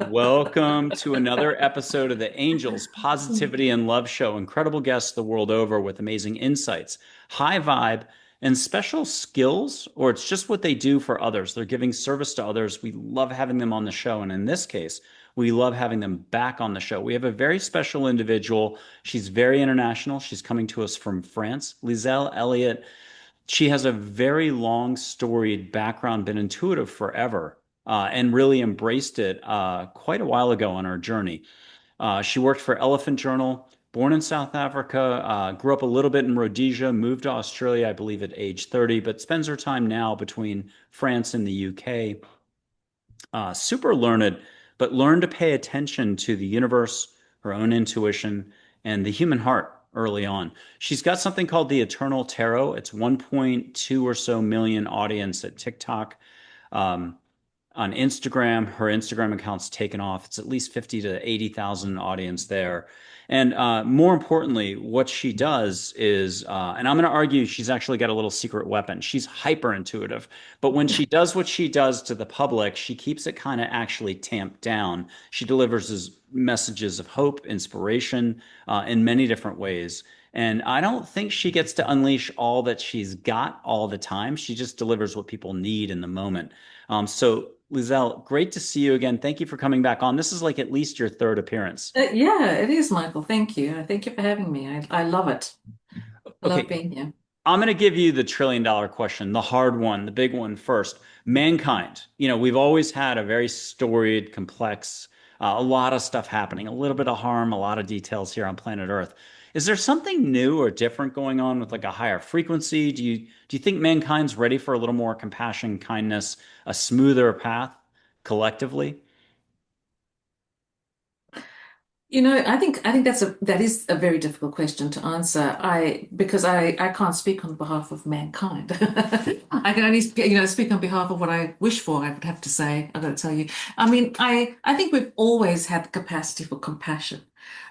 Welcome to another episode of the Angels Positivity and Love Show. Incredible guests the world over with amazing insights, high vibe, and special skills, or it's just what they do for others. They're giving service to others. We love having them on the show. And in this case, we love having them back on the show. We have a very special individual. She's very international. She's coming to us from France. Lieselle Elliot. She has a very long storied background, been intuitive forever, and really embraced it quite a while ago on her journey. She worked for Elephant Journal, born in South Africa, grew up a little bit in Rhodesia, moved to Australia, I believe, at age 30, but spends her time now between France and the UK. Super learned, but learned to pay attention to the universe, her own intuition, and the human heart early on. She's got something called the Eternal Tarot. It's 1.2 or so million audience at TikTok. Um, on Instagram, her Instagram account's taken off. It's at least 50 to 80,000 audience there. And more importantly, what she does is, and I'm going to argue she's actually got a little secret weapon. She's hyper intuitive, but when she does what she does to the public, she keeps it kind of actually tamped down. She delivers messages of hope, inspiration in many different ways. And I don't think she gets to unleash all that she's got all the time. She just delivers what people need in the moment. So, Lieselle, great to see you again. Thank you for coming back on. This is like at least your third appearance. Yeah, it is, Michael. Thank you. Thank you for having me. I love it. I love Okay, being here. I'm going to give you the trillion-dollar question, the hard one, the big one first. Mankind. We've always had a very storied, complex, a lot of stuff happening, a little bit of harm, a lot of details here on planet Earth. Is there something new or different going on with like a higher frequency? Do you think mankind's ready for a little more compassion, kindness, a smoother path collectively? I think that is a very difficult question to answer. Because I can't speak on behalf of mankind. I can only speak on behalf of what I wish for, I would have to say. I've got to tell you. I mean, I think we've always had the capacity for compassion.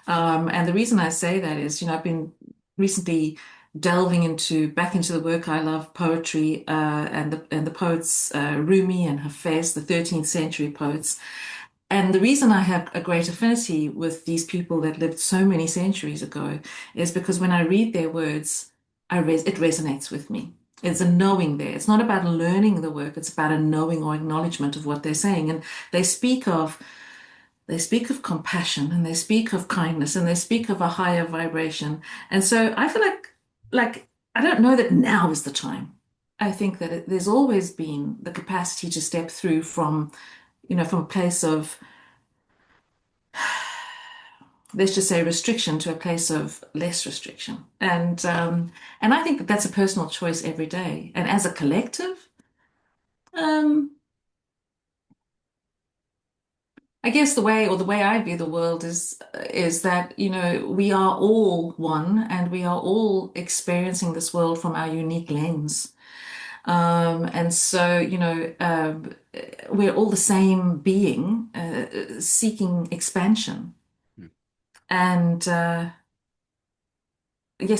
And the reason I say that is, I've been recently delving back into the work I love, poetry, and the poets Rumi and Hafez, the 13th century poets. And the reason I have a great affinity with these people that lived so many centuries ago is because when I read their words, it resonates with me. It's a knowing there. It's not about learning the work, it's about a knowing or acknowledgement of what they're saying. And they speak of they speak of compassion, and they speak of kindness, and they speak of a higher vibration. And so I feel like I don't know that now is the time. I think that there's always been the capacity to step through from a place of, let's just say, restriction to a place of less restriction. And I think that that's a personal choice every day. And as a collective, um, I guess the way I view the world is that, we are all one, and we are all experiencing this world from our unique lens. And so, we're all the same being, seeking expansion. And yes,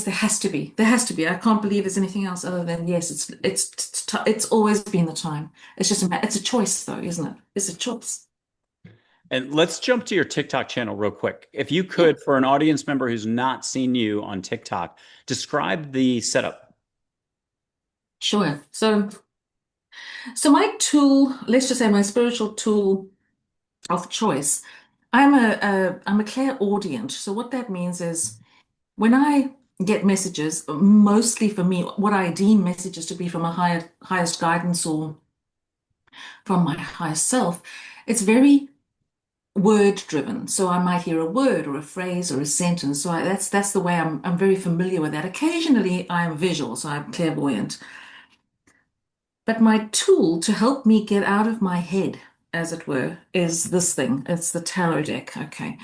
there has to be. There has to be. I can't believe there's anything else other than yes. It's always been the time. It's a choice, though, isn't it? It's a choice. And let's jump to your TikTok channel real quick. If you Yeah, could, for an audience member who's not seen you on TikTok, describe the setup. sure. So my tool, let's just say my spiritual tool of choice. I'm a clairaudient. So what that means is when I get messages, mostly for me, what I deem messages to be from a highest guidance or from my higher self, it's very word driven. So I might hear a word or a phrase or a sentence. That's the way I'm very familiar with that. Occasionally I'm visual, so I'm clairvoyant. But my tool to help me get out of my head, as it were, is this thing. It's the tarot deck. Okay.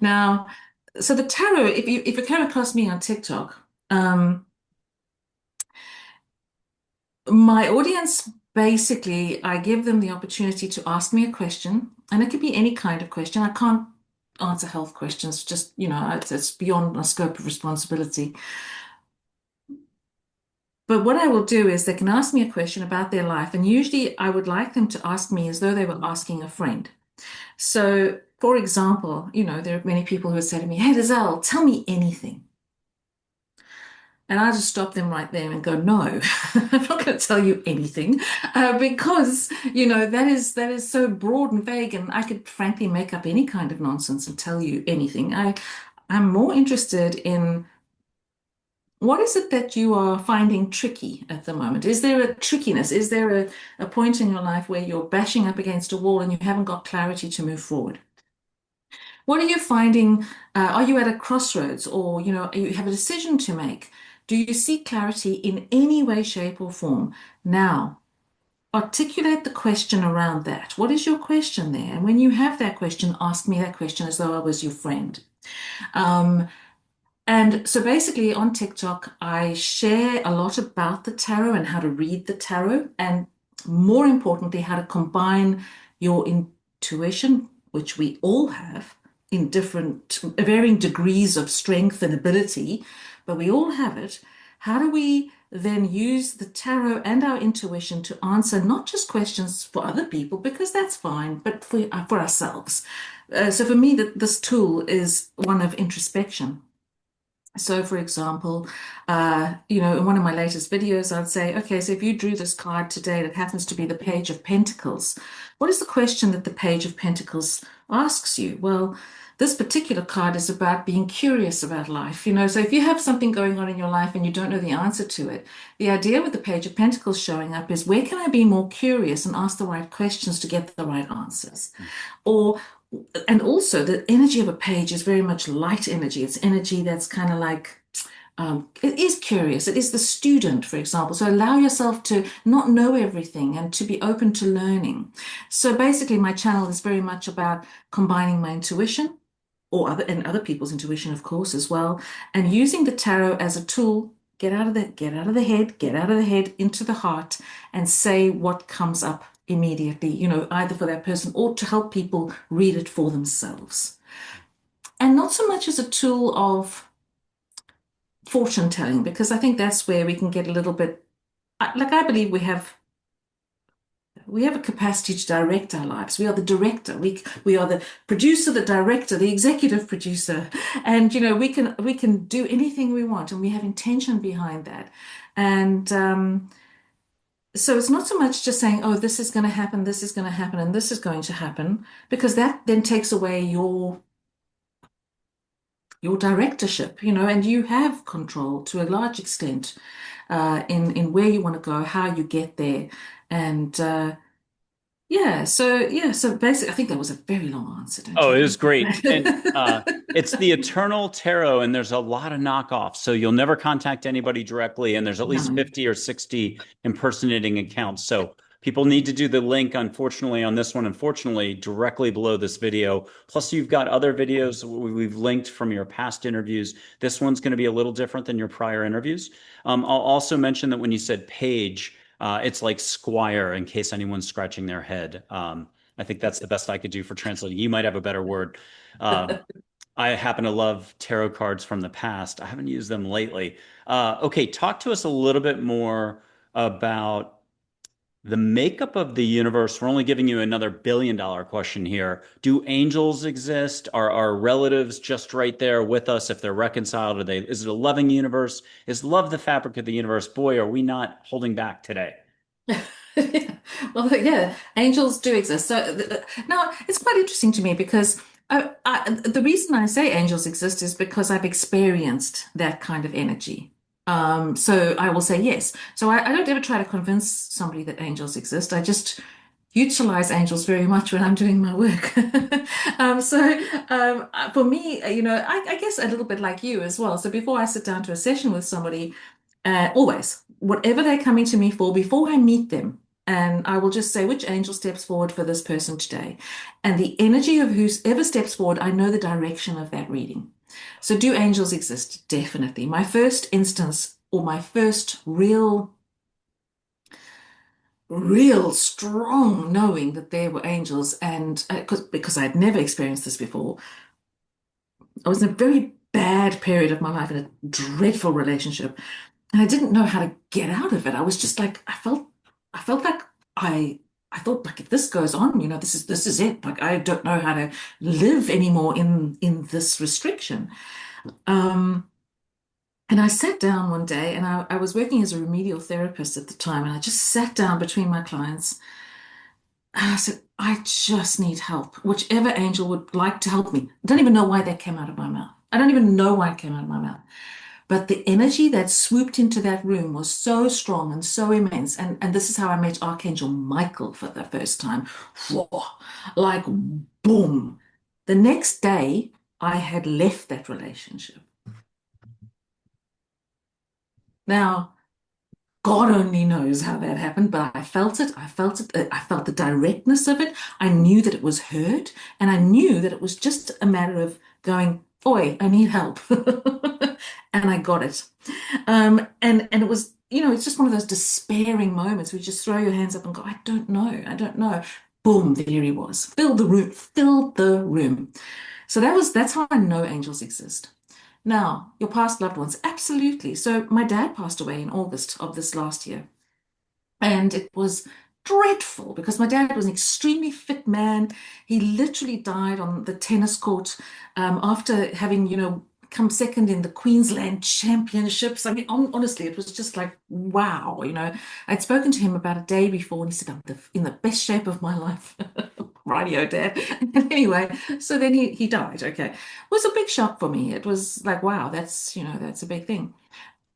Now, so the tarot, if you come across me on TikTok, my audience, basically, I give them the opportunity to ask me a question, and it could be any kind of question. I can't answer health questions, just, it's beyond my scope of responsibility. But what I will do is they can ask me a question about their life, and usually I would like them to ask me as though they were asking a friend. So, for example, there are many people who say to me, "Hey, Lieselle, tell me anything." And I just stop them right there and go, "No, I'm not going to tell you anything, because that is so broad and vague, and I could frankly make up any kind of nonsense and tell you anything. I'm more interested in what is it that you are finding tricky at the moment? Is there a trickiness? Is there a point in your life where you're bashing up against a wall and you haven't got clarity to move forward? What are you finding? Are you at a crossroads, or you have a decision to make? Do you seek clarity in any way, shape, or form? Now, articulate the question around that. What is your question there? And when you have that question, ask me that question as though I was your friend. Um, and so basically on TikTok, I share a lot about the tarot and how to read the tarot, and more importantly, how to combine your intuition, which we all have in different, varying degrees of strength and ability, but we all have it. How do we then use the tarot and our intuition to answer not just questions for other people, because that's fine, but for ourselves? So for me, this tool is one of introspection. So, for example, in one of my latest videos, I'd say, okay, so if you drew this card today that happens to be the Page of Pentacles, what is the question that the Page of Pentacles asks you? Well, this particular card is about being curious about life. So if you have something going on in your life and you don't know the answer to it, the idea with the Page of Pentacles showing up is, where can I be more curious and ask the right questions to get the right answers? Or and also, the energy of a page is very much light energy. It's energy that's kind of like, it is curious. It is the student, for example. So allow yourself to not know everything and to be open to learning. So basically, my channel is very much about combining my intuition, other people's intuition, of course, as well, and using the tarot as a tool. Get out of the head, into the heart, and say what comes up immediately, either for that person or to help people read it for themselves. And not so much as a tool of fortune telling, because I think that's where we can get a little bit, like, I believe we have a capacity to direct our lives. We are the director. We are the producer, the director, the executive producer, and we can do anything we want, and we have intention behind that. And so it's not so much just saying, "Oh, this is going to happen, this is going to happen, and this is going to happen," because that then takes away your directorship, and you have control to a large extent, in where you want to go, how you get there, and so basically, I think that was a very long answer, don't Oh, you it was think? great. And it's the Eternal Tarot, and there's a lot of knockoffs. So you'll never contact anybody directly, and there's at least No. 50 or 60 impersonating accounts. So people need to do the link, unfortunately, on this one, unfortunately, directly below this video. Plus, you've got other videos we've linked from your past interviews. This one's going to be a little different than your prior interviews. I'll also mention that when you said page, it's like squire, in case anyone's scratching their head. I think that's the best I could do for translating. You might have a better word. Um, I happen to love tarot cards from the past. I haven't used them lately. Okay, talk to us a little bit more about the makeup of the universe. We're only giving you another billion-dollar question here. Do angels exist? Are our relatives just right there with us if they're reconciled? Is it a loving universe? Is love the fabric of the universe? Boy, are we not holding back today. Yeah. Well, yeah, angels do exist. So now it's quite interesting to me, because the reason I say angels exist is because I've experienced that kind of energy. So I will say yes. So I don't ever try to convince somebody that angels exist. I just utilize angels very much when I'm doing my work. For me, I guess a little bit like you as well. So before I sit down to a session with somebody, always, whatever they're coming to me for, before I meet them, and I will just say, which angel steps forward for this person today? And the energy of whoever steps forward, I know the direction of that reading. So do angels exist? Definitely. My first instance, or my first real strong knowing that there were angels, and because I had never experienced this before, I was in a very bad period of my life in a dreadful relationship, and I didn't know how to get out of it. I was just like, I felt like I I thought, like, if this goes on, this is it. Like, I don't know how to live anymore in this restriction. Um, and I sat down one day, and I was working as a remedial therapist at the time, and I just sat down between my clients, and I said, I just need help. Whichever angel would like to help me. I don't even know why that came out of my mouth. I don't even know why it came out of my mouth. But the energy that swooped into that room was so strong and so immense. And this is how I met Archangel Michael for the first time. Whoa, like boom. The next day, I had left that relationship. Now, God only knows how that happened, but I felt it. I felt it. I felt the directness of it. I knew that it was heard, and I knew that it was just a matter of going, Oi, I need help. And I got it. And it was, it's just one of those despairing moments where you just throw your hands up and go, I don't know, I don't know. Boom, there he was. Filled the room. So that's how I know angels exist. Now, your past loved ones, absolutely. So my dad passed away in August of this last year. And it was dreadful because my dad was an extremely fit man. He literally died on the tennis court after having, come second in the Queensland Championships. I mean, honestly, it was just like, wow, I'd spoken to him about a day before and he said, I'm in the best shape of my life. Radio, Dad. And anyway, so then he died. Okay. It was a big shock for me. It was like, wow, that's a big thing.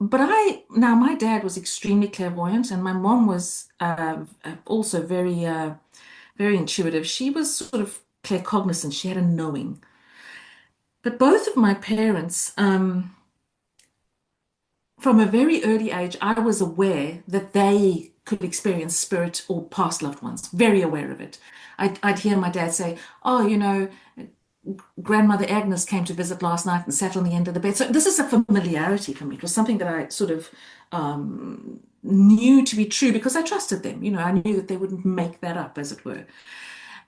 But now my dad was extremely clairvoyant, and my mom was also very intuitive. She was sort of claircognizant. She had a knowing. But both of my parents, from a very early age, I was aware that they could experience spirit or past loved ones, very aware of it. I'd hear my dad say, oh, grandmother Agnes came to visit last night and sat on the end of the bed. So this is a familiarity for me. It was something that I sort of knew to be true because I trusted them. I knew that they wouldn't make that up, as it were.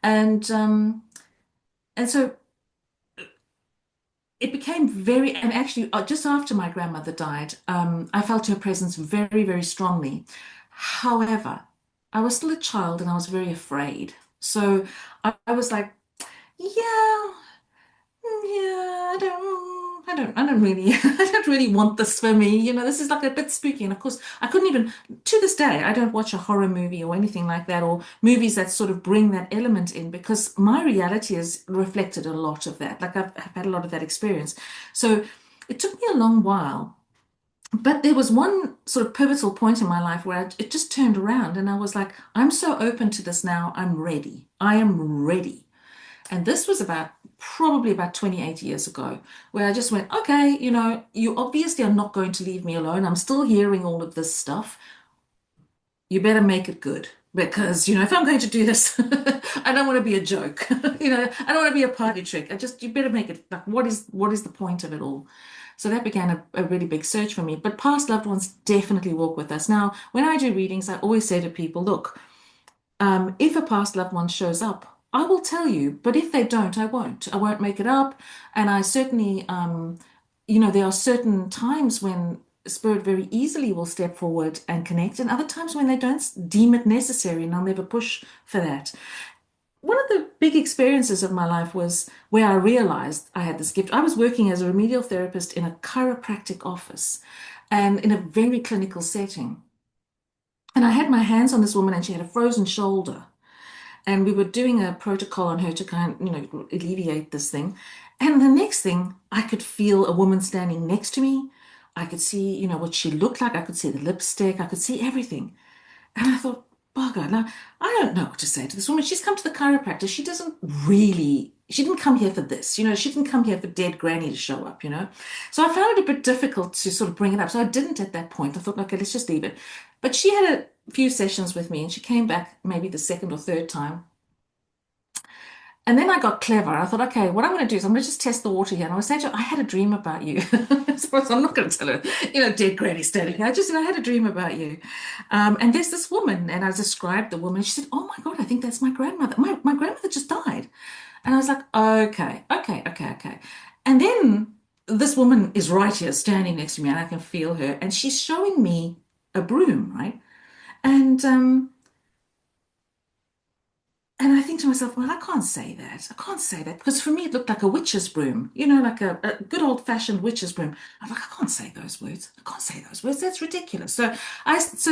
And so it became and actually, just after my grandmother died, I felt her presence very, very strongly. However, I was still a child and I was very afraid. So I was like, yeah. Yeah, I don't really, I don't really want this for me. This is like a bit spooky. And of course, I couldn't even, to this day, I don't watch a horror movie or anything like that, or movies that sort of bring that element in because my reality has reflected a lot of that. Like I've had a lot of that experience. So it took me a long while. But there was one sort of pivotal point in my life where it just turned around and I was like, I'm so open to this now. I'm ready. I am ready. And this was probably about 28 years ago, where I just went, okay, you obviously are not going to leave me alone. I'm still hearing all of this stuff. You better make it good because, if I'm going to do this, I don't want to be a joke. I don't want to be a party trick. You better make it like, what is the point of it all? So that began a really big search for me. But past loved ones definitely walk with us. Now, when I do readings, I always say to people, look, if a past loved one shows up, I will tell you, but if they don't, I won't. I won't make it up. And I certainly, there are certain times when spirit very easily will step forward and connect, and other times when they don't deem it necessary, and I'll never push for that. One of the big experiences of my life was where I realized I had this gift. I was working as a remedial therapist in a chiropractic office and in a very clinical setting. And I had my hands on this woman, and she had a frozen shoulder. And we were doing a protocol on her to alleviate this thing. And the next thing, I could feel a woman standing next to me. I could see, what she looked like. I could see the lipstick. I could see everything. And I thought, bugger, now I don't know what to say to this woman. She's come to the chiropractor. She didn't come here for this. She didn't come here for dead granny to show up. So I found it a bit difficult to sort of bring it up. So I didn't at that point. I thought, okay, let's just leave it. But she had a few sessions with me and she came back maybe the second or third time. And then I got clever. I thought, okay, what I'm going to do is I'm going to just test the water here. And I was saying to her, I had a dream about you. So I'm not going to tell her, dead granny standing here. I had a dream about you. And there's this woman, and I described the woman. She said, oh my God, I think that's my grandmother. My grandmother just died. And I was like, okay, okay, okay, okay. And then this woman is right here standing next to me, and I can feel her. And she's showing me a broom, right? And and I think to myself, well, I can't say that. I can't say that because for me it looked like a witch's broom, like a good old-fashioned witch's broom. I'm like, I can't say those words. I can't say those words. That's ridiculous. So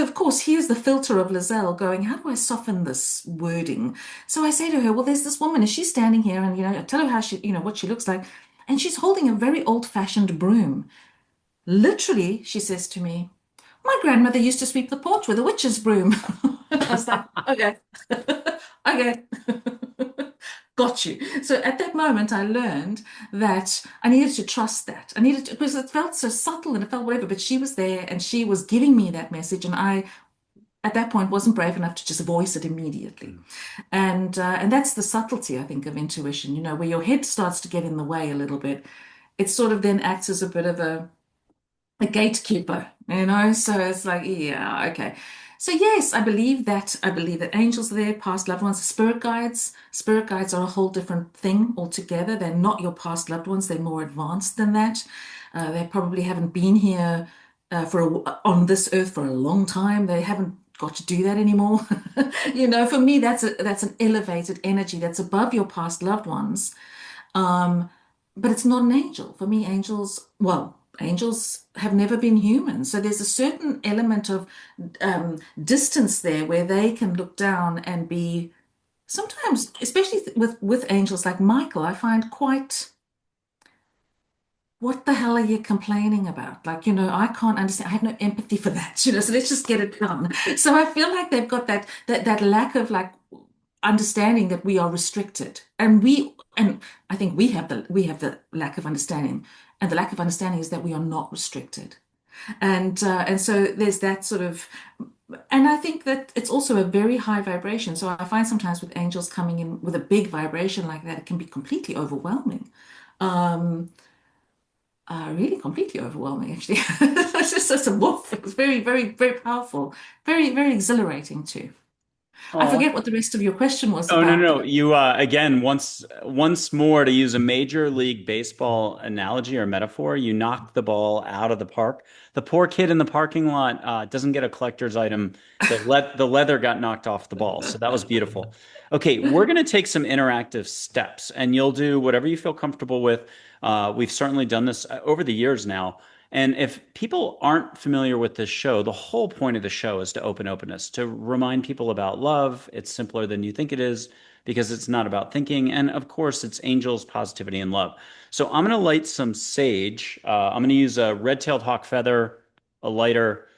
of course, here's the filter of Lieselle going, how do I soften this wording? So I say to her, well, there's this woman. Is she standing here? And I tell her how she, what she looks like, and she's holding a very old-fashioned broom. Literally, she says to me, my grandmother used to sweep the porch with a witch's broom. I was like, okay, okay, got you. So at that moment, I learned that I needed to trust that. I needed to, because it felt so subtle and it felt whatever, but she was there and she was giving me that message. And I, at that point, wasn't brave enough to just voice it immediately. And that's the subtlety, I think, of intuition, where your head starts to get in the way a little bit. It sort of then acts as a bit of a gatekeeper, So it's like, yeah, okay. So yes, I believe that angels are there, past loved ones, spirit guides. Spirit guides are a whole different thing altogether. They're not your past loved ones. They're more advanced than that. They probably haven't been here on this earth for a long time. They haven't got to do that anymore. For me, that's an elevated energy that's above your past loved ones. Um, but it's not an angel. For me, angels have never been human. So there's a certain element of distance there where they can look down and be sometimes, especially with angels like Michael, I find quite, what the hell are you complaining about? Like, I can't understand. I have no empathy for that, so let's just get it done. So I feel like they've got that lack of like understanding that we are restricted. And I think we have the lack of understanding. And the lack of understanding is that we are not restricted. And so there's that sort of, and I think that it's also a very high vibration. So I find sometimes with angels coming in with a big vibration like that, it can be completely overwhelming. Um, really completely overwhelming, actually. It's just a woof. It was very, very, very powerful, very, very exhilarating too. I Oh, forget what the rest of your question was oh no, about, no. but You again once more to use a major league baseball analogy or metaphor, you knocked the ball out of the park. The poor kid in the parking lot doesn't get a collector's item. The leather got knocked off the ball. So that was beautiful. Okay, we're gonna take some interactive steps and you'll do whatever you feel comfortable with. We've certainly done this over the years now. And if people aren't familiar with this show, the whole point of the show is to open openness, to remind people about love. It's simpler than you think it is because it's not about thinking. And of course, it's angels, positivity, and love. So I'm going to light some sage. I'm going to use a red-tailed hawk feather, a lighter,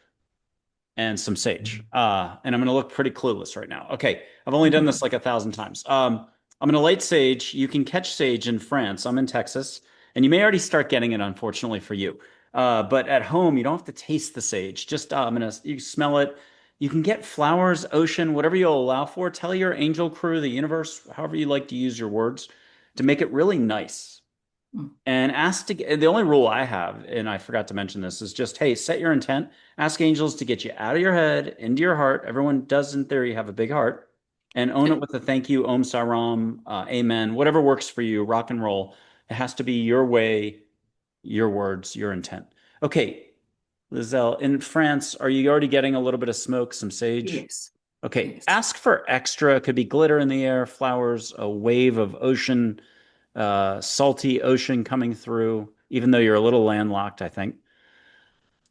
and some sage. And I'm going to look pretty clueless right now. Okay, I've only done this like 1,000 times. I'm going to light sage. You can catch sage in France. I'm in Texas, and you may already start getting it, unfortunately for you. But at home, you don't have to taste the sage. Just you smell it. You can get flowers, ocean, whatever you'll allow for. Tell your angel crew, the universe, however you like to use your words, to make it really nice. And ask to get, the only rule I have, and I forgot to mention this, is just, hey, set your intent. Ask angels to get you out of your head, into your heart. Everyone does, in theory, have a big heart. And own it with a thank you, Om Saram, Amen, whatever works for you, rock and roll. It has to be your way, your words, your intent. Okay, Lieselle, in France, are you already getting a little bit of smoke, some sage? yes, Okay, yes. ask for extra. It could be glitter in the air, flowers, a wave of ocean, salty ocean coming through, even though you're a little landlocked, I think.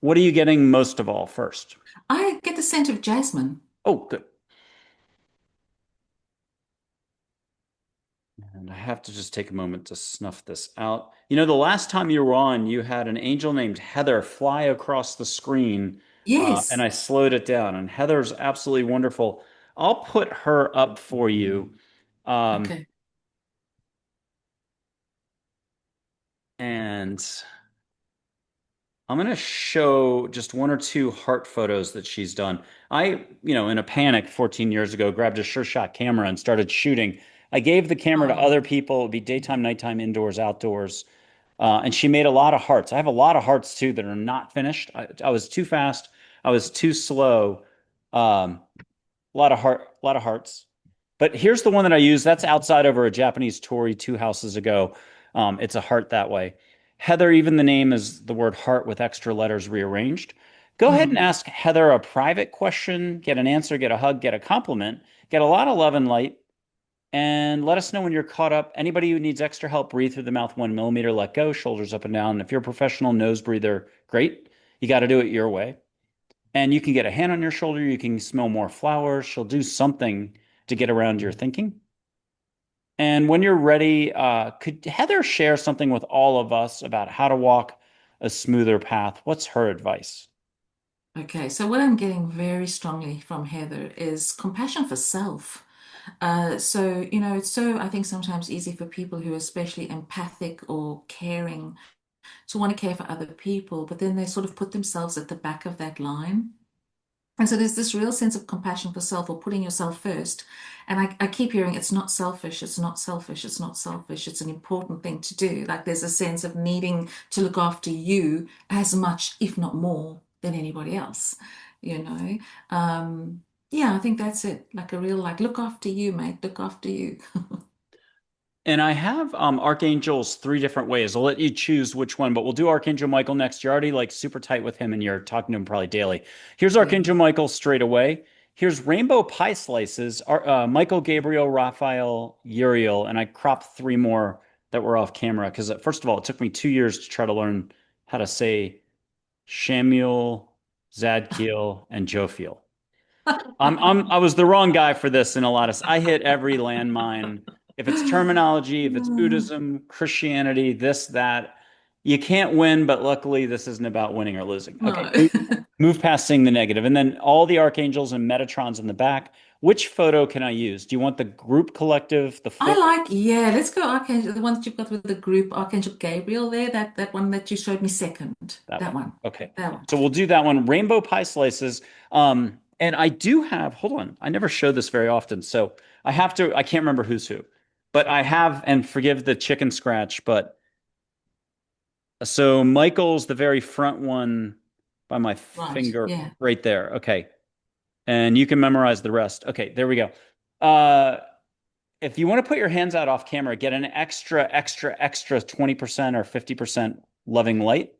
What are you getting most of all first? I get the scent of jasmine. Oh, good. And I have to just take a moment to snuff this out. The last time you were on, you had an angel named Heather fly across the screen, and Yes. I slowed it down. And Heather's absolutely wonderful. I'll put her up for you. Um, Okay. and I'm going to show just one or two heart photos that she's done. In a panic 14 years ago, grabbed a sure shot camera and started shooting. I gave the camera to Oh, other people. It'd be daytime, nighttime, indoors, outdoors. And she made a lot of hearts. I have a lot of hearts too that are not finished. I was too fast. I was too slow. A lot of hearts. But here's the one that I use. That's outside over a Japanese torii 2 houses ago. It's a heart that way. Heather, even the name is the word heart with extra letters rearranged. Go ahead and mhm. ask Heather a private question, get an answer, get a hug, get a compliment, get a lot of love and light, And let us know when you're caught up. Anybody who needs extra help, breathe through the mouth 1 millimeter, let go, shoulders up and down. If you're a professional nose breather, great. You got to do it your way. And you can get a hand on your shoulder. You can smell more flowers. She'll do something to get around your thinking. And when you're ready, could Heather share something with all of us about how to walk a smoother path? What's her advice? Okay, so what I'm getting very strongly from Heather is compassion for self. It's so, I think, sometimes easy for people who are especially empathic or caring to want to care for other people, but then they sort of put themselves at the back of that line. And so there's this real sense of compassion for self or putting yourself first. And I keep hearing it's not selfish, it's not selfish, it's not selfish. It's an important thing to do. Like there's a sense of needing to look after you as much, if not more, than anybody else, you know. Yeah, I think that's it. Like a real like look after you, mate, look after you. And I have archangels three different ways. I'll let you choose which one, but we'll do Archangel Michael next. You're already like super tight with him and you're talking to him probably daily. Here's Yeah. Archangel Michael straight away. Here's rainbow pie slices. Michael, Gabriel, Raphael, Uriel, and I cropped three more that were off camera because first of all, it took me 2 years to try to learn how to say Shamuel, Zadkiel, and Jophiel. I was the wrong guy for this in a lot of. I hit every landmine. If it's terminology, if it's Buddhism, Christianity, this, that, you can't win. But luckily, this isn't about winning or losing. Okay, No. move past seeing the negative, and then all the archangels and Metatrons in the back. Which photo can I use? Do you want the group collective, the I full, like, yeah, let's go Archangel, the one that you've got with the group, Archangel Gabriel there, that one that you showed me second. that That one? one. Okay, That one. so we'll do that one. Rainbow pie slices. And I do have. Hold on, I never show this very often, so I have to. I can't remember who's who. But I have, and forgive the chicken scratch, but so Michael's the very front one by my Right. finger Yeah. right there. Okay. And you can memorize the rest. Okay, there we go. Uh, if you want to put your hands out off camera, get an extra 20% or 50% loving light.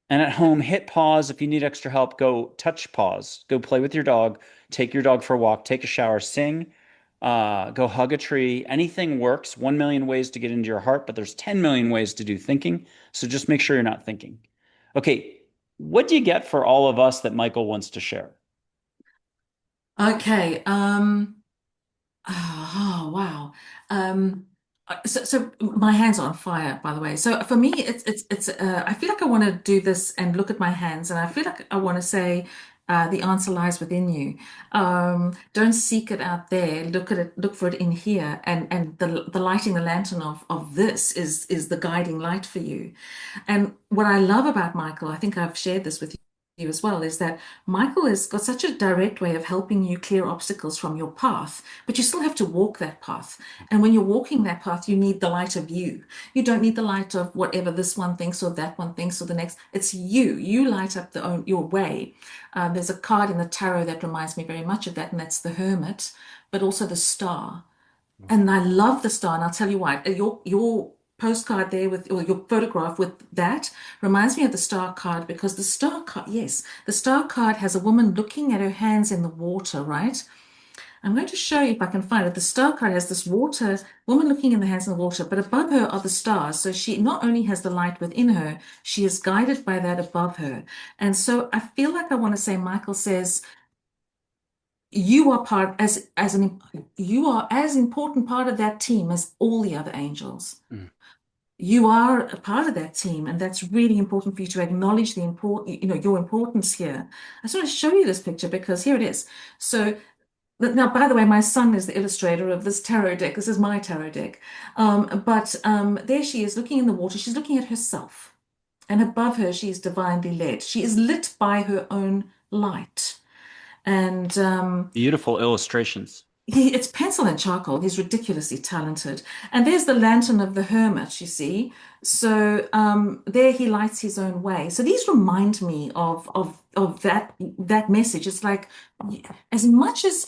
And at home, hit pause. If you need extra help, go touch pause. Go play with your dog. Take your dog for a walk. Take a shower. Sing. Go hug a tree. Anything works. 1 million ways to get into your heart, but there's 10 million ways to do thinking. So just make sure you're not thinking. Okay. What do you get for all of us that Michael wants to share? Okay. Oh, wow. Um, so my hands are on fire, by the way. So for me, I feel like I want to do this and look at my hands, and I feel like I want to say, the answer lies within you. Don't seek it out there. Look at it, look for it in here, and the lighting the lantern of this is the guiding light for you. And what I love about Michael, I think I've shared this with you as well, is that Michael has got such a direct way of helping you clear obstacles from your path, but you still have to walk that path. And when you're walking that path, you need the light of you. You don't need the light of whatever this one thinks or that one thinks or the next. It's you. You light up your way. There's a card in the tarot that reminds me very much of that, and that's the Hermit, but also the Star. And I love the star, and I'll tell you why. Your postcard there with or your photograph with that reminds me of the star card because the star card, yes, the star card has a woman looking at her hands in the water, right? I'm going to show you if I can find it. The star card has this water woman looking in the hands in the water, but above her are the stars. So she not only has the light within her, she is guided by that above her. And so I feel like I want to say, Michael says, you are part as an you are as important part of that team as all the other angels. Mm. You are a part of that team, and that's really important for you to acknowledge the important, your importance here. I just want to show you this picture because here it is. So now, by the way, my son is the illustrator of this tarot deck. This is my tarot deck. But there she is looking in the water. She's looking at herself, and above her, she is divinely led. She is lit by her own light. And Beautiful illustrations. it's pencil and charcoal. He's ridiculously talented. And there's the lantern of the hermit, you see. So there he lights his own way. So these remind me of that message. It's like as much as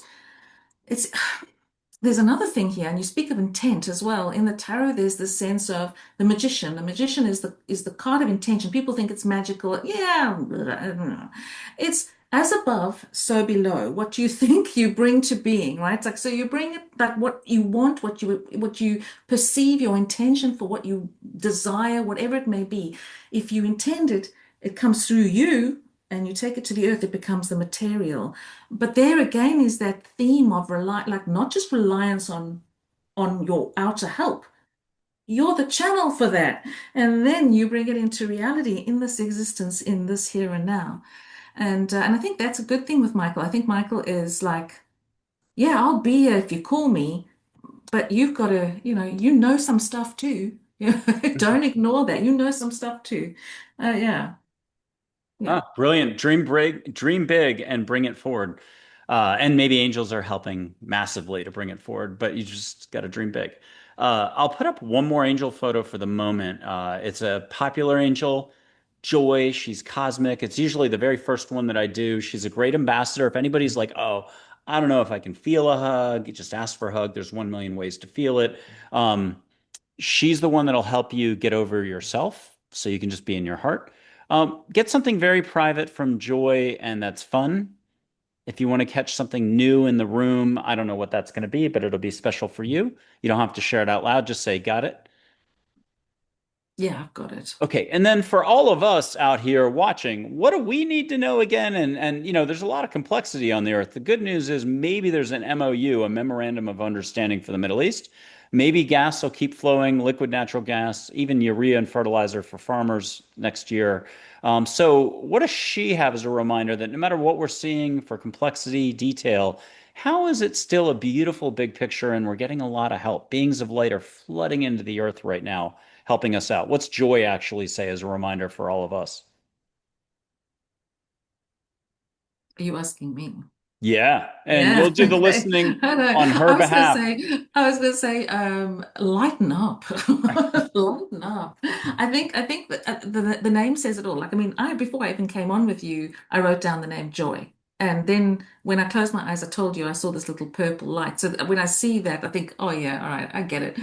it's there's another thing here, and you speak of intent as well. In the tarot, there's this sense of the magician. The magician is the card of intention. People think it's magical. Yeah, I don't know. It's as above, so below. What you think you bring to being, right? It's like so you bring it like what you want, what you perceive, your intention for what you desire, whatever it may be. If you intend it, it comes through you and you take it to the earth, it becomes the material. But there again is that theme of rely, like not just reliance on your outer help. You're the channel for that. And then you bring it into reality in this existence, in this here and now. And I think that's a good thing with Michael. I think Michael is like, yeah, I'll be here if you call me, but you've got to, you know some stuff too. Don't ignore that. You know some stuff too. Yeah, yeah. Ah, brilliant. Dream big and bring it forward. And maybe angels are helping massively to bring it forward, but you just got to dream big. I'll put up one more angel photo for the moment. It's a popular angel, Joy. She's cosmic. It's usually the very first one that I do. She's a great ambassador. If anybody's like, oh, I don't know if I can feel a hug, you just ask for a hug. There's 1 million ways to feel it. She's the one that'll help you get over yourself so you can just be in your heart. Get something very private from Joy, and that's fun. If you want to catch something new in the room, I don't know what that's going to be, but it'll be special for you. You don't have to share it out loud. Just say, got it. Yeah, I've got it. Okay, and then for all of us out here watching, what do we need to know again? And there's a lot of complexity on the earth. The good news is maybe there's an MOU, a memorandum of understanding for the Middle East. Maybe gas will keep flowing, liquid natural gas, even urea and fertilizer for farmers next year. So what does she have as a reminder that no matter what we're seeing for complexity, detail, how is it still a beautiful big picture and we're getting a lot of help? Beings of light are flooding into the earth right now helping us out. What's Joy actually say as a reminder for all of us? Are you asking me? Yeah, and you'll Yeah, do the okay. listening I know. on her behalf. I was gonna say, lighten up, lighten up. I think that the name says it all. Like, I mean, I before I even came on with you, I wrote down the name Joy, and then when I closed my eyes, I told you I saw this little purple light. So when I see that, I think, oh yeah, all right, I get it.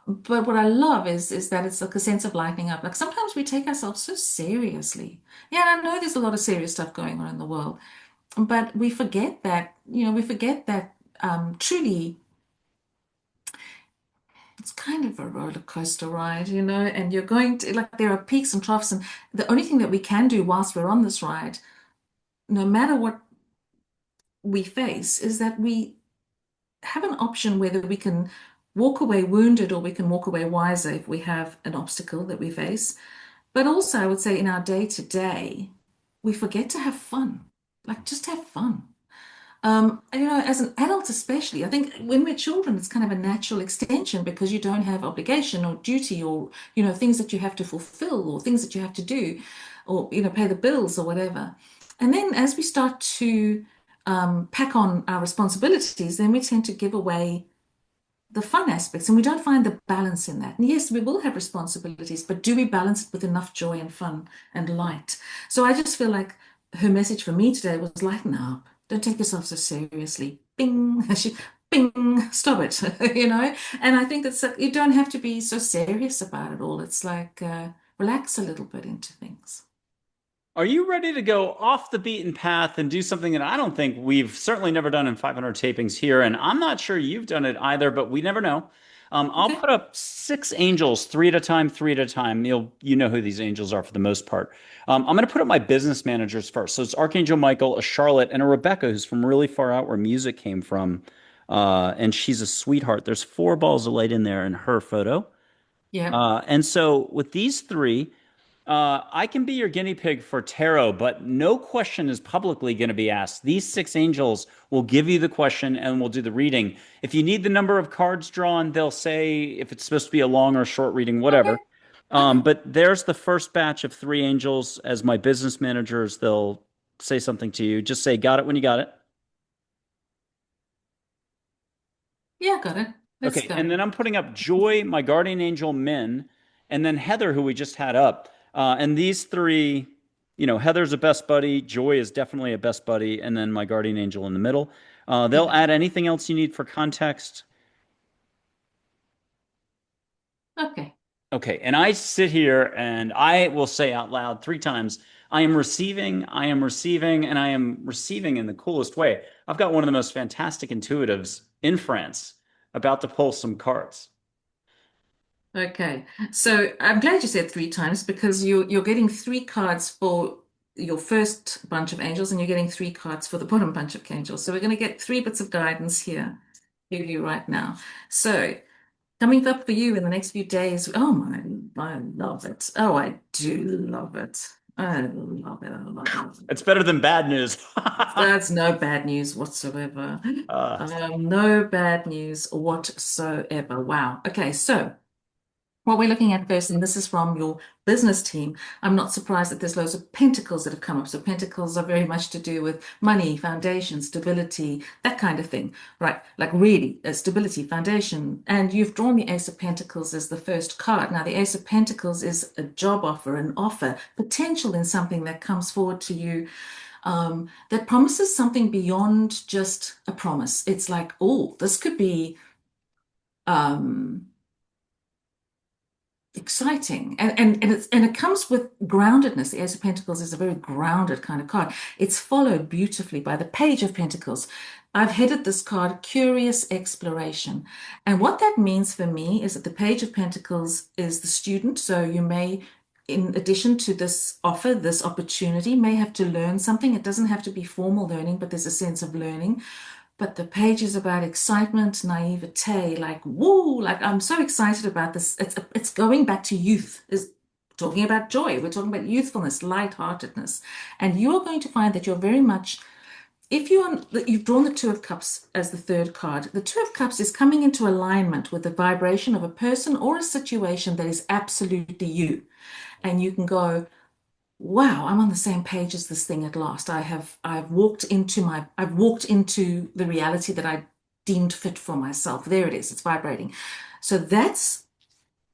But what I love is that it's like a sense of lightening up. Like sometimes we take ourselves so seriously. Yeah, and I know there's a lot of serious stuff going on in the world. But we forget that, we forget that truly it's kind of a roller coaster ride, and you're going to, like, there are peaks and troughs, and the only thing that we can do whilst we're on this ride, no matter what we face, is that we have an option whether we can walk away wounded or we can walk away wiser if we have an obstacle that we face. But also, I would say in our day to day, we forget to have fun. Like, just have fun. And, as an adult especially, I think when we're children, it's kind of a natural extension because you don't have obligation or duty or, things that you have to fulfill or things that you have to do or, pay the bills or whatever. And then as we start to pack on our responsibilities, then we tend to give away the fun aspects and we don't find the balance in that. And yes, we will have responsibilities, but do we balance it with enough joy and fun and light? So I just feel like her message for me today was lighten up. Don't take yourself so seriously. Bing, bing, stop it, And I think that's you don't have to be so serious about it all. It's like relax a little bit into things. Are you ready to go off the beaten path and do something that I don't think we've certainly never done in 500 tapings here? And I'm not sure you've done it either, but we never know. I'll Okay. put up six angels, three at a time, three at a time. You know who these angels are for the most part. I'm going to put up my business managers first. So it's Archangel Michael, a Charlotte, and a Rebecca, who's from really far out where music came from. And she's a sweetheart. There's four balls of light in there in her photo. Yeah. And so with these three, I can be your guinea pig for tarot, but no question is publicly going to be asked. These six angels will give you the question and we'll do the reading. If you need the number of cards drawn, they'll say if it's supposed to be a long or short reading, Okay. whatever. Okay. But there's the first batch of three angels as my business managers. They'll say something to you. Just say, got it when you got it. Yeah, got it. Let's Okay, and go. then I'm putting up Joy, my guardian angel Min, and then Heather, who we just had up. And these three, Heather's a best buddy, Joy is definitely a best buddy, and then my guardian angel in the middle. They'll Yeah. add anything else you need for context. Okay. Okay, and I sit here and I will say out loud three times, I am receiving, and I am receiving in the coolest way. I've got one of the most fantastic intuitives in France about to pull some cards. Okay, so I'm glad you said three times because you're getting three cards for your first bunch of angels, and you're getting three cards for the bottom bunch of angels. So we're going to get three bits of guidance here, give you right now. So coming up for you in the next few days. Oh my, I love it. Oh, I do love it. I love it. I love it. It's better than bad news. That's no bad news whatsoever. uh, No bad news whatsoever. Wow. Okay, so what we're looking at first, and this is from your business team, I'm not surprised that there's loads of pentacles that have come up. So pentacles are very much to do with money, foundation, stability, that kind of thing, right? Like really, stability, foundation. And you've drawn the Ace of Pentacles as the first card. Now, the Ace of Pentacles is a job offer, an offer, potential in something that comes forward to you that promises something beyond just a promise. It's like, oh, this could be um, exciting, and it comes with groundedness. The Ace of Pentacles is a very grounded kind of card. It's followed beautifully by the Page of Pentacles. I've headed this card Curious Exploration, and what that means for me is that the Page of Pentacles is the student. So you may, in addition to this offer, this opportunity, may have to learn something. It doesn't have to be formal learning, but there's a sense of learning. But the page is about excitement, naivete, like woo, like I'm so excited about this. It's going back to youth. Is talking about joy. We're talking about youthfulness, lightheartedness, and you are going to find that you're very much. If you've drawn the Two of Cups as the third card, the Two of Cups is coming into alignment with the vibration of a person or a situation that is absolutely you, and you can go, wow, I'm on the same page as this thing at last. I've walked into the reality that I deemed fit for myself. There it is, it's vibrating. So that's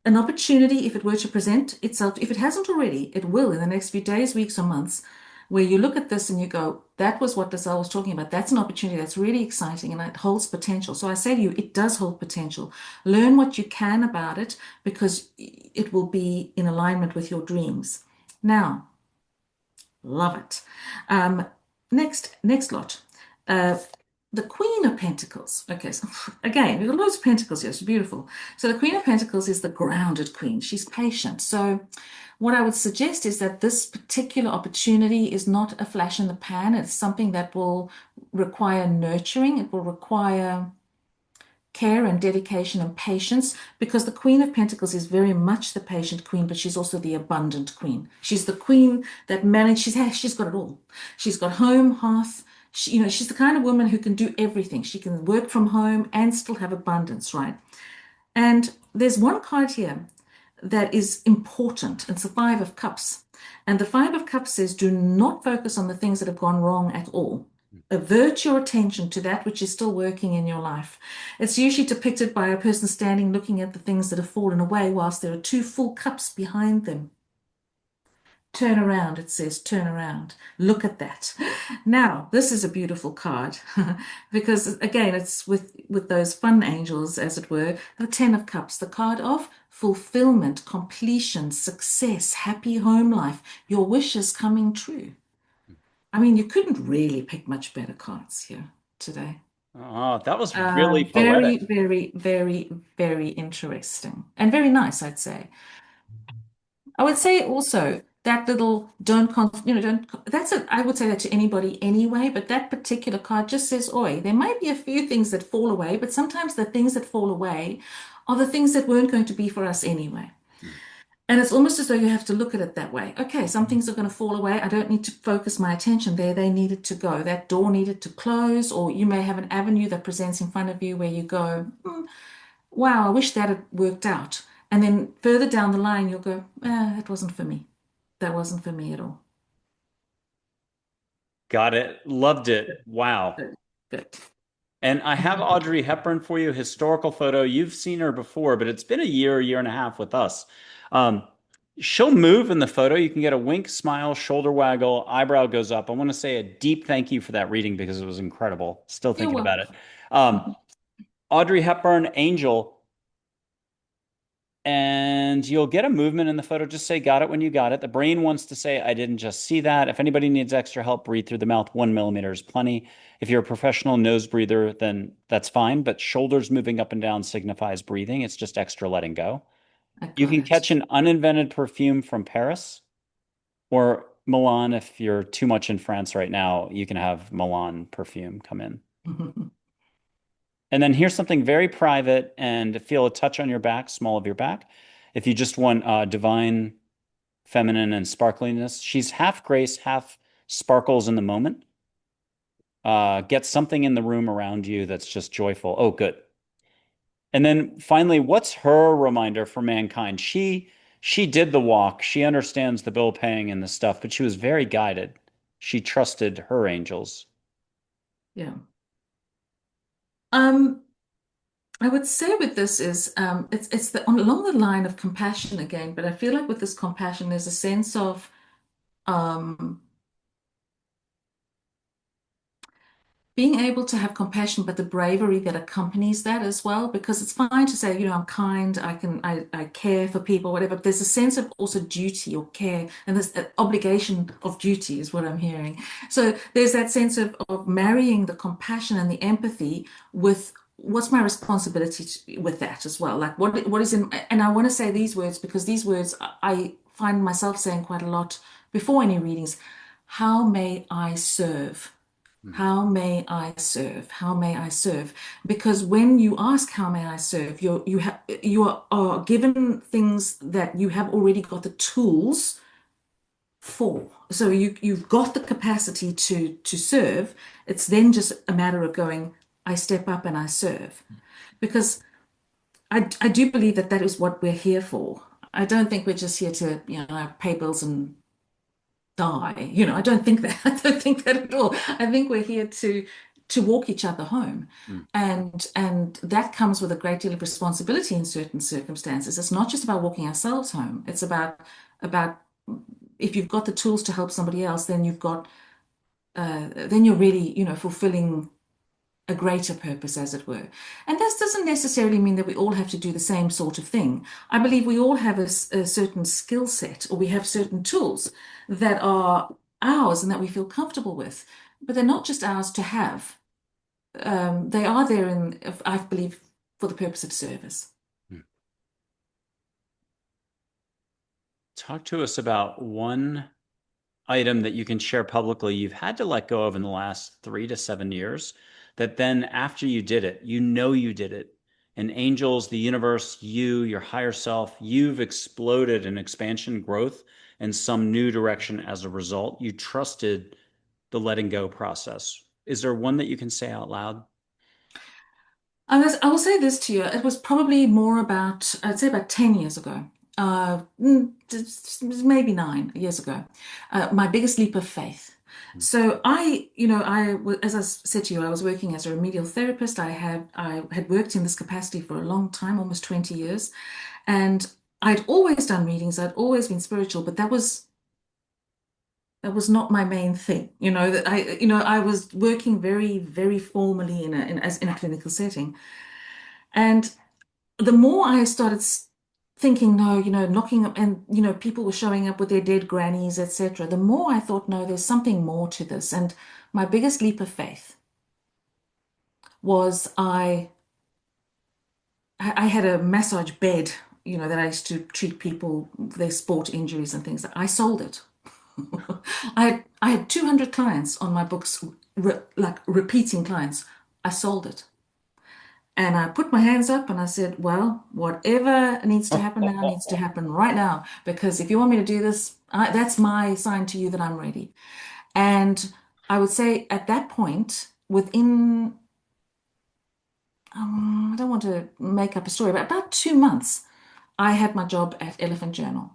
an opportunity if it were to present itself. If it hasn't already, it will in the next few days, weeks, or months, where you look at this and you go, that was what Lieselle was talking about. That's an opportunity that's really exciting and it holds potential. So I say to you, it does hold potential. Learn what you can about it because it will be in alignment with your dreams. Now, love it. Um, next lot. Uh, the Queen of Pentacles. Okay, so again, we've got loads of pentacles here. It's beautiful. So the Queen of Pentacles is the grounded queen. She's patient. So what I would suggest is that this particular opportunity is not a flash in the pan. It's something that will require nurturing. It will require care and dedication and patience because the Queen of Pentacles is very much the patient queen, but she's also the abundant queen. She's the queen that manages, she's got it all. She's got home, hearth. She's the kind of woman who can do everything. She can work from home and still have abundance, right? And there's one card here that is important. It's the Five of Cups. And the Five of Cups says, do not focus on the things that have gone wrong at all. Avert your attention to that which is still working in your life. It's usually depicted by a person standing looking at the things that have fallen away whilst there are two full cups behind them. Turn around, it says, turn around. Look at that. Now, this is a beautiful card because, again, it's with those fun angels, as it were, the Ten of Cups, the card of fulfillment, completion, success, happy home life, your wishes coming true. I mean, you couldn't really pick much better cards here today. oh, that was really Very, poetic. very, very, very interesting and very nice, I'd say. I would say also that little that's it. I would say that to anybody anyway, but that particular card just says, oi, there might be a few things that fall away, but sometimes the things that fall away are the things that weren't going to be for us anyway. And it's almost as though you have to look at it that way. Okay, some things are going to fall away. I don't need to focus my attention there. They needed to go. That door needed to close, or you may have an avenue that presents in front of you where you go, wow, I wish that had worked out. And then further down the line, you'll go, that wasn't for me. That wasn't for me at all. Got it. Loved it. Wow. Good, good. And I have Audrey Hepburn for you, historical photo. You've seen her before, but it's been a year and a half with us. Um, she'll move in the photo. You can get a wink, smile, shoulder waggle, eyebrow goes up. I want to say a deep thank you for that reading because it was incredible. Still You're thinking about it. welcome. Um, Audrey Hepburn, Angel. And you'll get a movement in the photo. Just say, got it when you got it. The brain wants to say, I didn't just see that. If anybody needs extra help, breathe through the mouth. 1 millimeter is plenty. If you're a professional nose breather, then that's fine. But shoulders moving up and down signifies breathing. It's just extra letting go. I You got can it. catch an uninvented perfume from Paris or Milan. If you're too much in France right now, you can have Milan perfume come in. And then here's something very private and feel a touch on your back, small of your back. If you just want divine feminine and sparkliness, she's half grace, half sparkles in the moment. Get something in the room around you that's just joyful. Oh, good. And then finally, what's her reminder for mankind? She did the walk. She understands the bill paying and the stuff, but she was very guided. She trusted her angels. Yeah. Um, I would say with this is it's along the line of compassion again, but I feel like with this compassion, there's a sense of um, being able to have compassion, but the bravery that accompanies that as well, because it's fine to say, I'm kind, I care for people, whatever. But there's a sense of also duty or care, and this obligation of duty is what I'm hearing. So there's that sense of marrying the compassion and the empathy with what's my responsibility with that as well. Like what is in, and I want to say these words because these words I find myself saying quite a lot before any readings. How may I serve? Hmm. How may I serve? How may I serve? Because when you ask, "How may I serve?" you are given things that you have already got the tools for. So you've got the capacity to serve. It's then just a matter of going, "I step up and I serve," because I do believe that that is what we're here for. I don't think we're just here to pay bills and die. I don't think that. I don't think that at all. I think we're here to walk each other home. Hmm. And that comes with a great deal of responsibility in certain circumstances. It's not just about walking ourselves home. It's about if you've got the tools to help somebody else, then then you're really, fulfilling a greater purpose, as it were. And this doesn't necessarily mean that we all have to do the same sort of thing. I believe we all have a certain skill set or we have certain tools that are ours and that we feel comfortable with, but they're not just ours to have. They are there I believe, for the purpose of service. Hmm. Talk to us about one item that you can share publicly you've had to let go of in the last 3 to 7 years that then after you did it, you did it. And angels, the universe, your higher self, you've exploded in expansion, growth, and some new direction as a result. You trusted the letting go process. Is there one that you can say out loud? I will say this to you. It was probably more about, I'd say about 10 years ago. Maybe 9 years ago. My biggest leap of faith. So as I said to you, I was working as a remedial therapist. I had worked in this capacity for a long time, almost 20 years. And I'd always done readings. I'd always been spiritual, but that was not my main thing. I was working very, very formally in a clinical setting. And the more I started thinking, no, knocking up, and people were showing up with their dead grannies, etc. The more I thought, no, there's something more to this. And my biggest leap of faith was I had a massage bed, that I used to treat people with their sport injuries and things. I sold it. I had 200 clients on my books, like repeating clients. I sold it. And I put my hands up and I said, well, whatever needs to happen now needs to happen right now. Because if you want me to do this, that's my sign to you that I'm ready. And I would say at that point, within, I don't want to make up a story, but about 2 months, I had my job at Elephant Journal.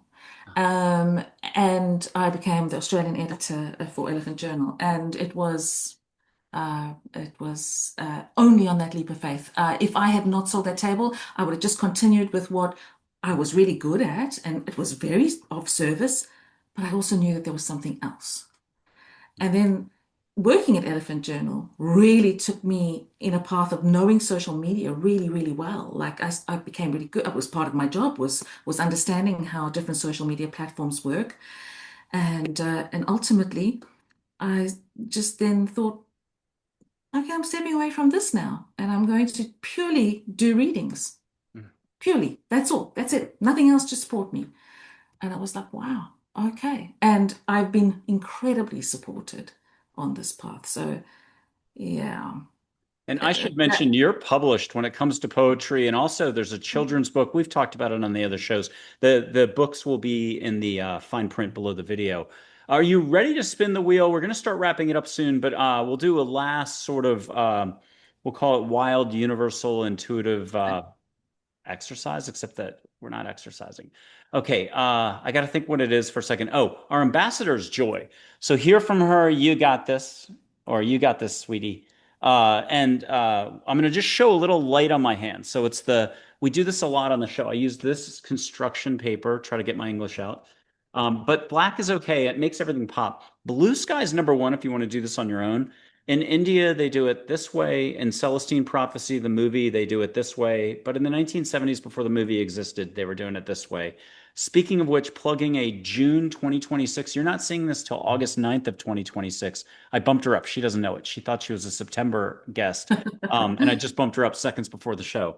Um, and I became the Australian editor for Elephant Journal. And it was only on that leap of faith. If I had not sold that table, I would have just continued with what I was really good at, and it was very of service, but I also knew that there was something else. And then working at Elephant Journal really took me in a path of knowing social media really, really well. Like I became really good. It was part of my job was understanding how different social media platforms work, and ultimately, I just then thought, okay, I'm stepping away from this now, and I'm going to purely do readings. Purely. That's all. That's it. Nothing else to support me. And I was like, wow, okay. And I've been incredibly supported on this path. So, yeah. And I should mention you're published when it comes to poetry, and also there's a children's book. We've talked about it on the other shows. The books will be in the fine print below the video. Are you ready to spin the wheel? We're going to start wrapping it up soon, but we'll do a last sort of we'll call it wild, universal, intuitive exercise, except that we're not exercising. Okay, I got to think what it is for a second. Oh, our ambassador's Joy. So hear from her, you got this, or you got this, sweetie. And I'm going to just show a little light on my hand. So we do this a lot on the show. I use this construction paper, try to get my English out. But black is okay. It makes everything pop. Blue sky is number one if you want to do this on your own. In India, they do it this way. In Celestine Prophecy, the movie, they do it this way. But in the 1970s, before the movie existed, they were doing it this way. Speaking of which, plugging a June 2026, you're not seeing this till August 9th of 2026. I bumped her up. She doesn't know it. She thought she was a September guest. And I just bumped her up seconds before the show.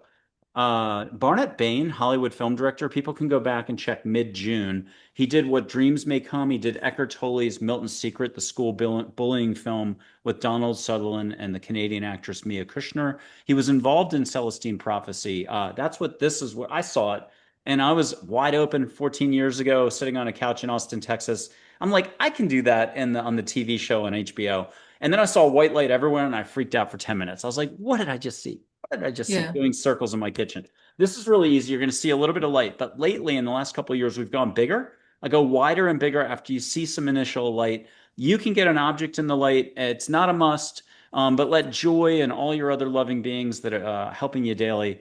Barnett Bain, Hollywood film director, people can go back and check mid-June. He did What Dreams May Come. He did Eckhart Tolle's Milton's Secret, the school bullying film with Donald Sutherland and the Canadian actress Mia Kushner. He was involved in Celestine Prophecy. That's what this is. What I saw it, and I was wide open 14 years ago, sitting on a couch in Austin, Texas. I'm like, I can do that on the TV show on HBO. And then I saw white light everywhere, and I freaked out for 10 minutes. I was like, what did I just see? What did I just see Yeah. doing circles in my kitchen? This is really easy. You're going to see a little bit of light. But lately, in the last couple of years, we've gone bigger. I go wider and bigger after you see some initial light. You can get an object in the light. It's not a must, but let joy and all your other loving beings that are helping you daily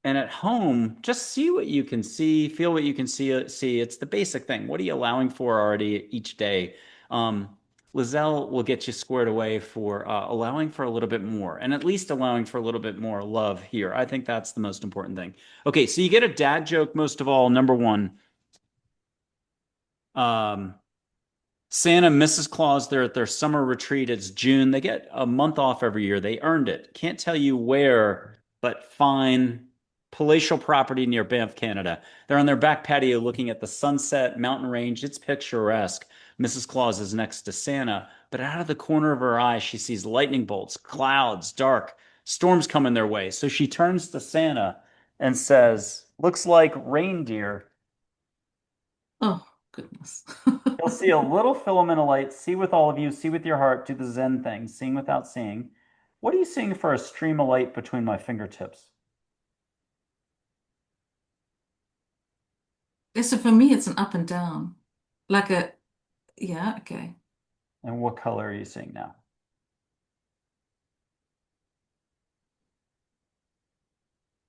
and at home, just see what you can see, feel what you can see. It's the basic thing. What are you allowing for already each day? Um, Lieselle will get you squared away for allowing for a little bit more, and at least allowing for a little bit more love here. I think that's the most important thing. Okay, so you get a dad joke most of all. Number one, um, Santa and Mrs. Claus, they're at their summer retreat. It's June. They get a month off every year. They earned it. Can't tell you where, but fine. Palatial property near Banff, Canada. They're on their back patio looking at the sunset, mountain range. It's picturesque. Mrs. Claus is next to Santa, but out of the corner of her eye, she sees lightning bolts, clouds, dark, storms coming their way. So she turns to Santa and says, looks like reindeer. Oh, goodness. You'll see a little filament of light. See with all of you. See with your heart. Do the Zen thing. Seeing without seeing. What are you seeing for a stream of light between my fingertips? Yeah, so for me, it's an up and down. Like a, yeah, okay. And what color are you seeing now?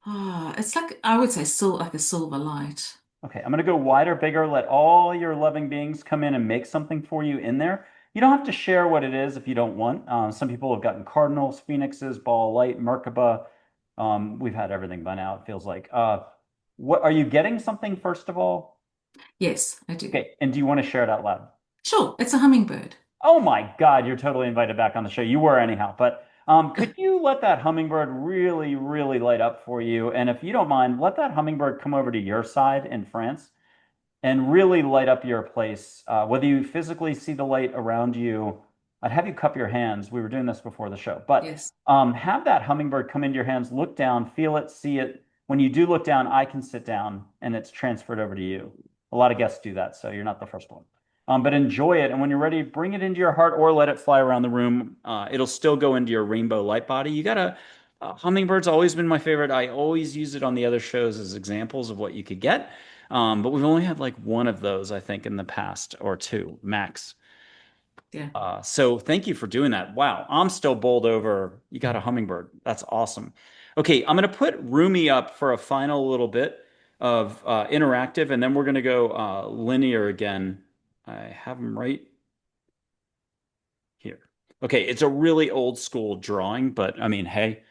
Ah, it's like, I would say, still like a silver light. Okay, I'm going to go wider, bigger. Let all your loving beings come in and make something for you in there. You don't have to share what it is if you don't want. Some people have gotten cardinals, phoenixes, ball of light, Merkaba. We've had everything by now, it feels like. What are you getting something first of all? Yes, I do. Okay, and do you want to share it out loud? Sure, it's a hummingbird. Oh my God, you're totally invited back on the show. You were anyhow, but could you let that hummingbird really, really light up for you? And if you don't mind, let that hummingbird come over to your side in France and really light up your place. Whether you physically see the light around you, I'd have you cup your hands. We were doing this before the show, but Yes. have that hummingbird come into your hands, look down, feel it, see it. When you do look down, I can sit down and it's transferred over to you. A lot of guests do that, so you're not the first one. But enjoy it, and when you're ready, bring it into your heart or let it fly around the room. It'll still go into your rainbow light body. You gotta Hummingbird's always been my favorite. I always use it on the other shows as examples of what you could get. But we've only had like one of those, I think, in the past or two max. Yeah. So thank you for doing that. Wow, I'm still bowled over. You got a hummingbird. That's awesome. Okay, I'm going to put Rumi up for a final little bit of interactive, and then we're going to go linear again. I have them right here. Okay, it's a really old school drawing, but I mean, hey,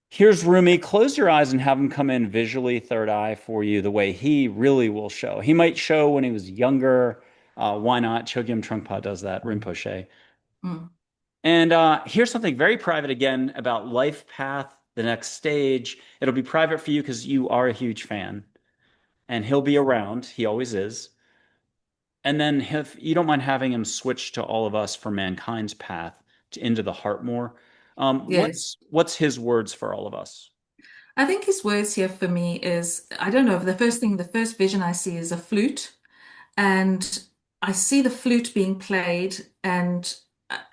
here's Rumi. Close your eyes and have him come in visually, third eye for you, the way he really will show. He might show when he was younger. Why not? Chogyam Trungpa does that, Rinpoche. Mm. And here's something very private again about life path, the next stage. It'll be private for you because you are a huge fan, and he'll be around. He always is. And then if you don't mind having him switch to all of us for mankind's path into the heart more, Yes. what's his words for all of us? I think his words here for me is, I don't know, the first vision I see is a flute, and I see the flute being played, and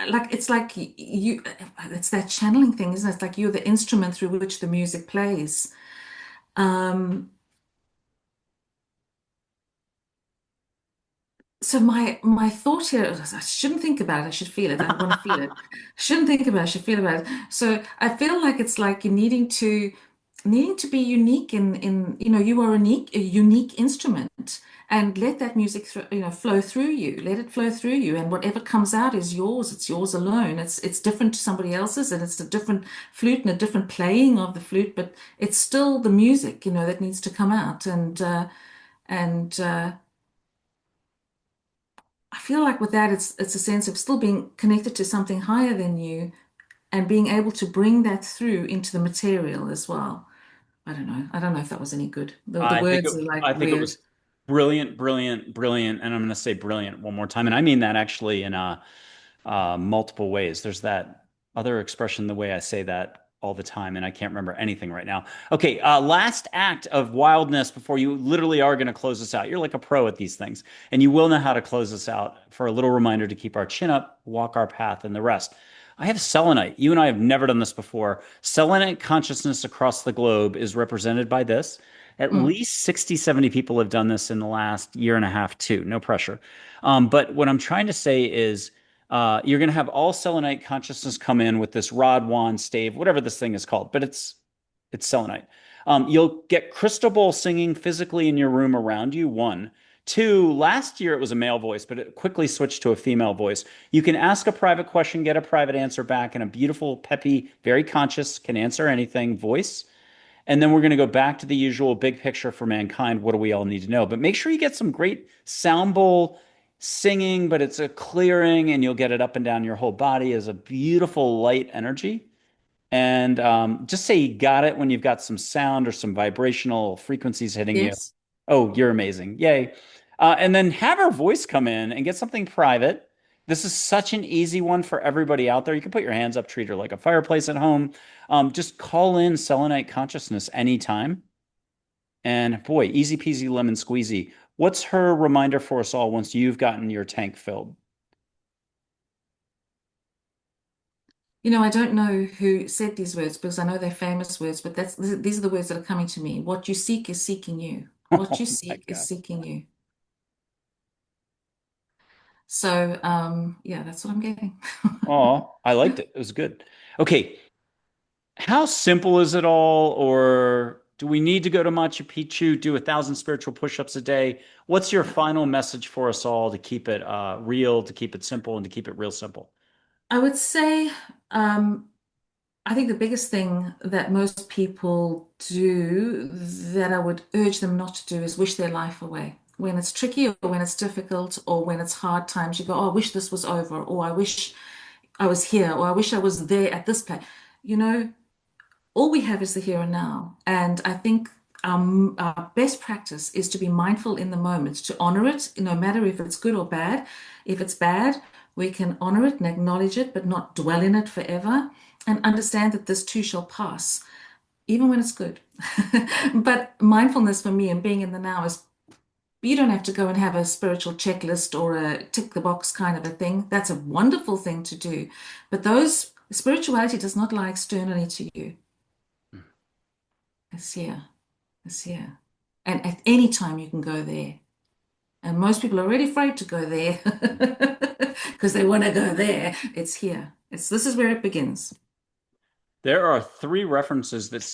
like it's like you, it's that channeling thing, isn't it? It's like you're the instrument through which the music plays. Um, So my thought here is I shouldn't think about it. I should feel it. I want to feel it. Shouldn't think about it. I should feel about it. So I feel like it's like you needing to be unique in you are a unique instrument, and let that music flow through you. Let it flow through you, and whatever comes out is yours. It's yours alone. It's different to somebody else's, and it's a different flute and a different playing of the flute, but it's still the music that needs to come out. And I feel like with that, it's a sense of still being connected to something higher than you and being able to bring that through into the material as well. I don't know. I don't know if that was any good. The words are like I think it weird. was brilliant, brilliant, brilliant, and I'm going to say brilliant one more time, and I mean that actually in multiple ways. There's that other expression, the way I say that all the time, and I can't remember anything right now. Okay, last act of wildness before you literally are going to close us out. You're like a pro at these things, and you will know how to close us out for a little reminder to keep our chin up, walk our path, and the rest. I have selenite. You and I have never done this before. Selenite consciousness across the globe is represented by this. At Mm. least 60, 70 people have done this in the last year and a half, too. No pressure. But what I'm trying to say is you're going to have all selenite consciousness come in with this rod, wand, stave, whatever this thing is called, but it's selenite. You'll get crystal bowl singing physically in your room around you. One. Two, last year it was a male voice, but it quickly switched to a female voice. You can ask a private question, get a private answer back, and a beautiful, peppy, very conscious, can answer anything voice. And then we're going to go back to the usual big picture for mankind. What do we all need to know? But make sure you get some great sound bowl singing, but it's a clearing, and you'll get it up and down your whole body as a beautiful light energy. And just say you got it when you've got some sound or some vibrational frequencies hitting you. Yes. Oh, you're amazing. Yay. And then have her voice come in and get something private. This is such an easy one for everybody out there. You can put your hands up, treat her like a fireplace at home. Just call in selenite consciousness anytime. And boy, easy peasy lemon squeezy. What's her reminder for us all once you've gotten your tank filled? I don't know who said these words because I know they're famous words, but these are the words that are coming to me. What you seek is seeking you. What you Oh my seek is God. seeking you. So, yeah, that's what I'm getting. Oh, I liked it. It was good. Okay, how simple is it all? Or do we need to go to Machu Picchu, do 1,000 spiritual push-ups a day? What's your final message for us all to keep it real, to keep it simple, and to keep it real simple? I would say, um, I think the biggest thing that most people do that I would urge them not to do is wish their life away. When it's tricky or when it's difficult or when it's hard times, you go, oh, I wish this was over, or I wish I was here, or I wish I was there at this place. You know, all we have is the here and now. And I think our best practice is to be mindful in the moment, to honor it, no matter if it's good or bad. If it's bad, we can honor it and acknowledge it, but not dwell in it forever, and understand that this too shall pass, even when it's good. But mindfulness for me and being in the now is you don't have to go and have a spiritual checklist or a tick the box kind of a thing. That's a wonderful thing to do. But those spirituality does not lie externally to you. It's here. It's here. And at any time you can go there. And most people are already afraid to go there because they want to go there. It's here. This is where it begins. There are three references that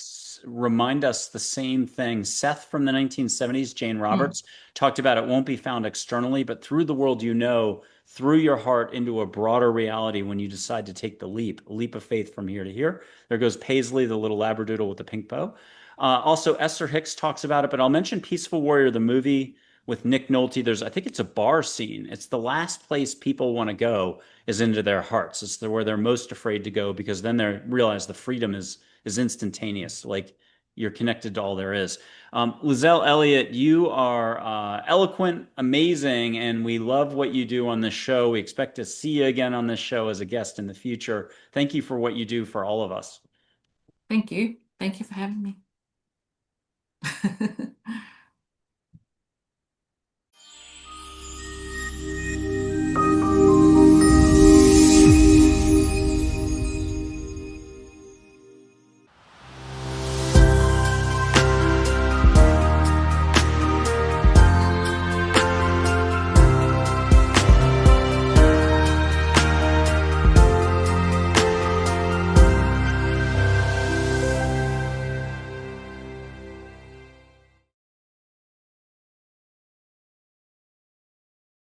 remind us the same thing. Seth from the 1970s, Jane Mm, Roberts, talked about it won't be found externally, but through the world you know, through your heart into a broader reality when you decide to take the leap, a leap of faith from here to here. There goes Paisley, the little labradoodle with the pink bow. Also, Esther Hicks talks about it, but I'll mention Peaceful Warrior, the movie with Nick Nolte. I think it's a bar scene. It's the last place people want to go is into their hearts. It's where they're most afraid to go because then they realize the freedom is instantaneous. Like you're connected to all there is. Lieselle Elliot, you are eloquent, amazing, and we love what you do on this show. We expect to see you again on this show as a guest in the future. Thank you for what you do for all of us. Thank you. Thank you for having me.